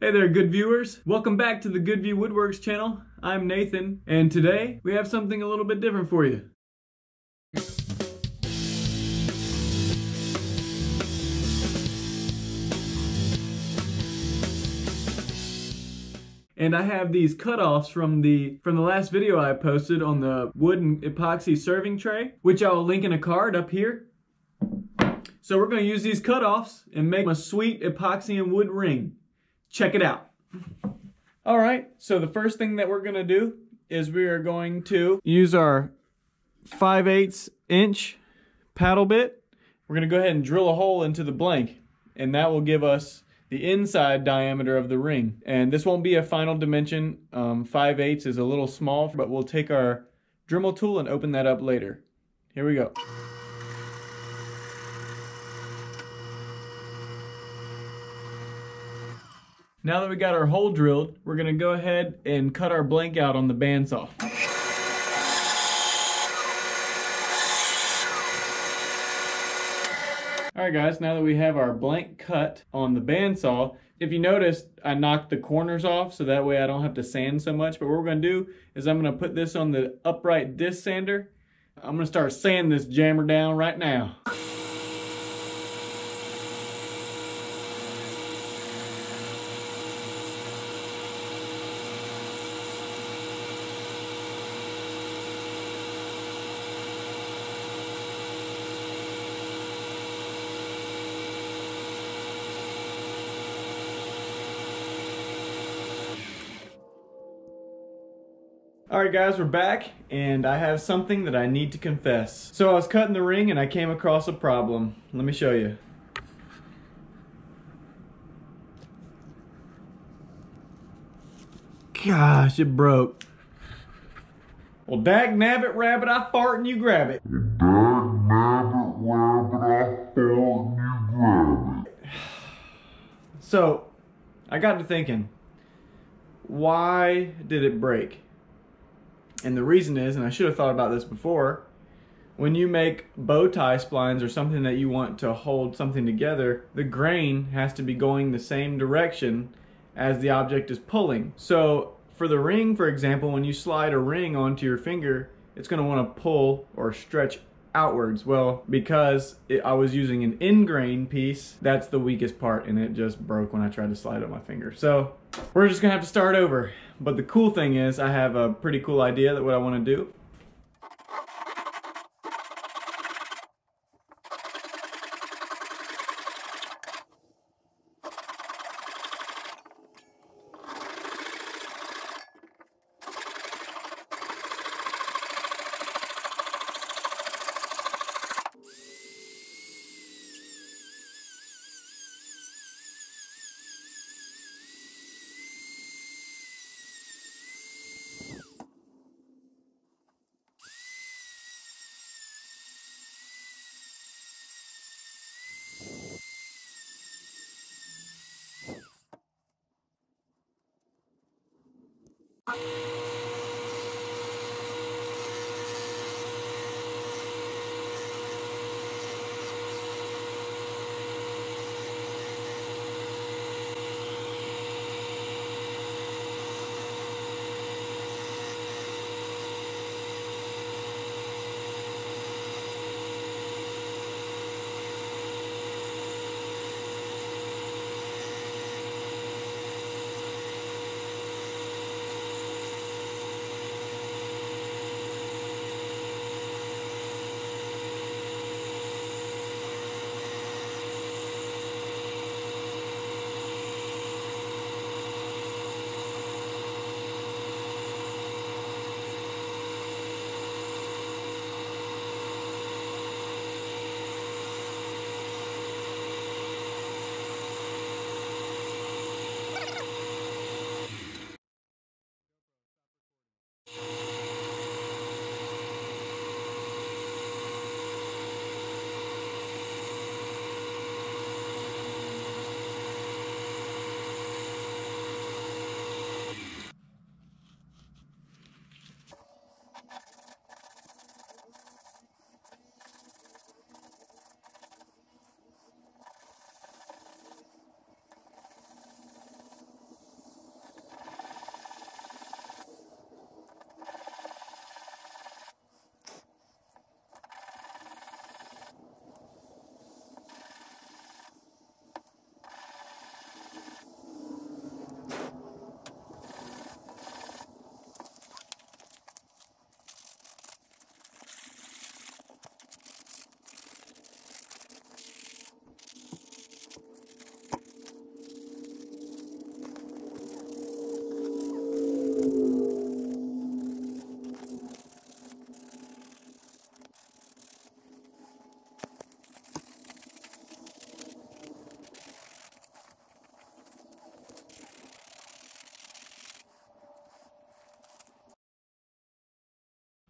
Hey there, good viewers. Welcome back to the Good View Woodworks channel. I'm Nathan, and today we have something a little bit different for you. And I have these cutoffs from the last video I posted on the wood and epoxy serving tray, which I'll link in a card up here. So we're going to use these cutoffs and make a sweet epoxy and wood ring. Check it out. All right, so the first thing that we're going to do is we are going to use our 5/8 inch paddle bit. We're going to go ahead and drill a hole into the blank, and that will give us the inside diameter of the ring. And this won't be a final dimension. 5/8 is a little small, but we'll take our Dremel tool and open that up later. Here we go. Now that we got our hole drilled, we're going to go ahead and cut our blank out on the bandsaw. Alright guys, now that we have our blank cut on the bandsaw, if you noticed, I knocked the corners off so that way I don't have to sand so much. But what we're going to do is I'm going to put this on the upright disc sander. I'm going to start sanding this jammer down right now. Alright guys, we're back, and I have something that I need to confess. So I was cutting the ring and I came across a problem. Let me show you. Gosh, it broke. Well, dag nabbit rabbit, I fart and you grab it. Dag nabbit rabbit, I fart and you grab it. So, I got to thinking, why did it break? And the reason is, and I should have thought about this before, when you make bow tie splines or something that you want to hold something together, the grain has to be going the same direction as the object is pulling. So for the ring, for example, when you slide a ring onto your finger, it's going to want to pull or stretch outwards. Well, because I was using an end grain piece, that's the weakest part, and it just broke when I tried to slide it on my finger. So we're just gonna have to start over. But the cool thing is I have a pretty cool idea that what I want to do.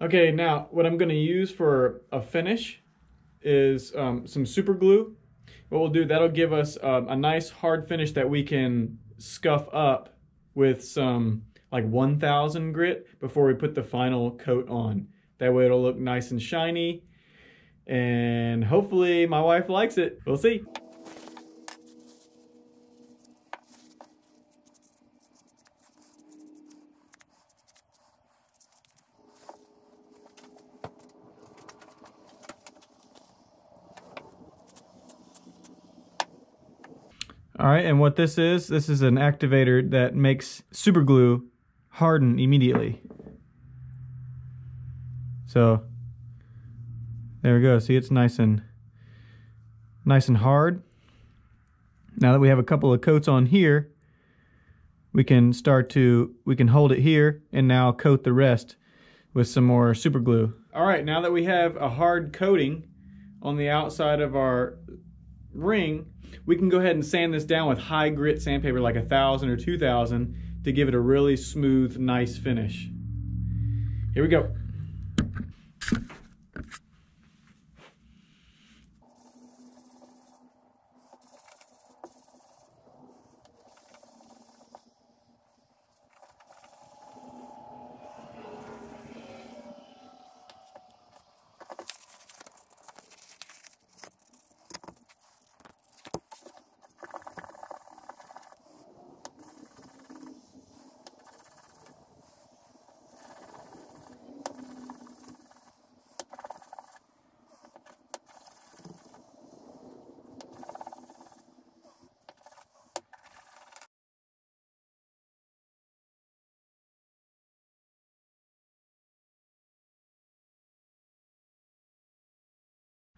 Okay, now what I'm gonna use for a finish is some super glue. What we'll do, that'll give us a nice hard finish that we can scuff up with some like 1000 grit before we put the final coat on. That way it'll look nice and shiny, and hopefully my wife likes it. We'll see. All right, and what this is an activator that makes super glue harden immediately. So there we go. See, it's nice and hard. Now that we have a couple of coats on here, we can hold it here and now coat the rest with some more super glue. All right, now that we have a hard coating on the outside of our ring, we can go ahead and sand this down with high grit sandpaper like 1000 or 2000 to give it a really smooth, nice finish. Here we go.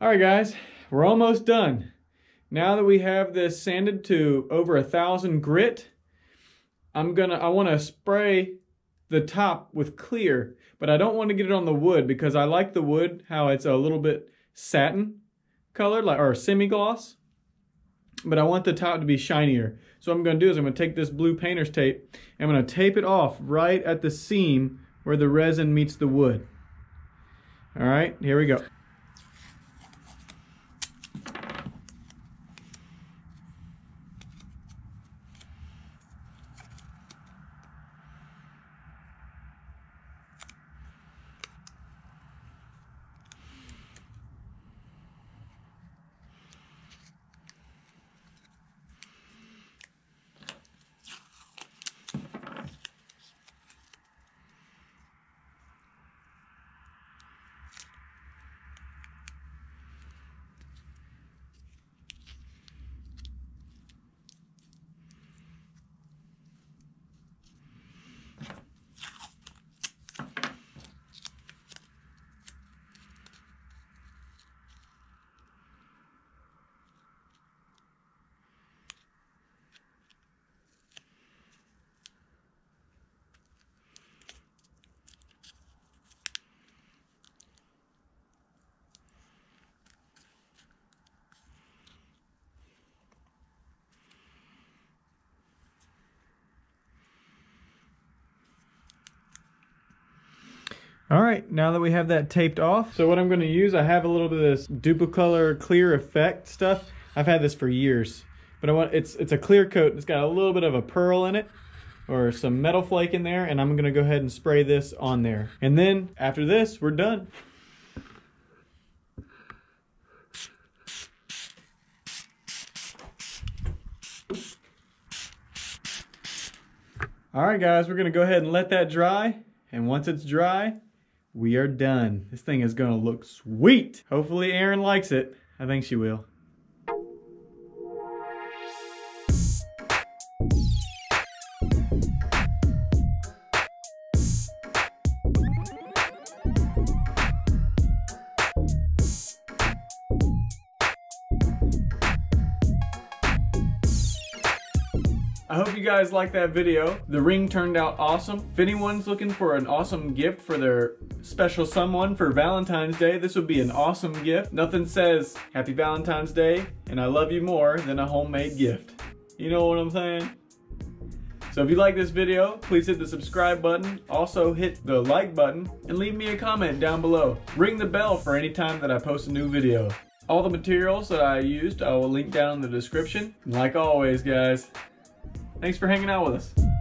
All right, guys, we're almost done. Now that we have this sanded to over 1000 grit, I want to spray the top with clear, but I don't want to get it on the wood because I like the wood, how it's a little bit satin colored, like, or semi-gloss, but I want the top to be shinier. So what I'm going to do is I'm going to take this blue painter's tape and I'm going to tape it off right at the seam where the resin meets the wood. All right, here we go. All right, now that we have that taped off, so what I'm going to use, I have a little bit of this Duplicolor clear effect stuff. I've had this for years, but it's a clear coat. It's got a little bit of a pearl in it, or some metal flake in there, and I'm going to go ahead and spray this on there. And then after this, we're done. All right, guys, we're going to go ahead and let that dry, and once it's dry, we are done. This thing is gonna look sweet. Hopefully Erin likes it. I think she will. I hope you guys liked that video. The ring turned out awesome. If anyone's looking for an awesome gift for their special someone for Valentine's Day, this would be an awesome gift. Nothing says Happy Valentine's Day and I love you more than a homemade gift. You know what I'm saying? So if you like this video, please hit the subscribe button. Also hit the like button and leave me a comment down below. Ring the bell for any time that I post a new video. All the materials that I used, I will link down in the description. And like always, guys, thanks for hanging out with us.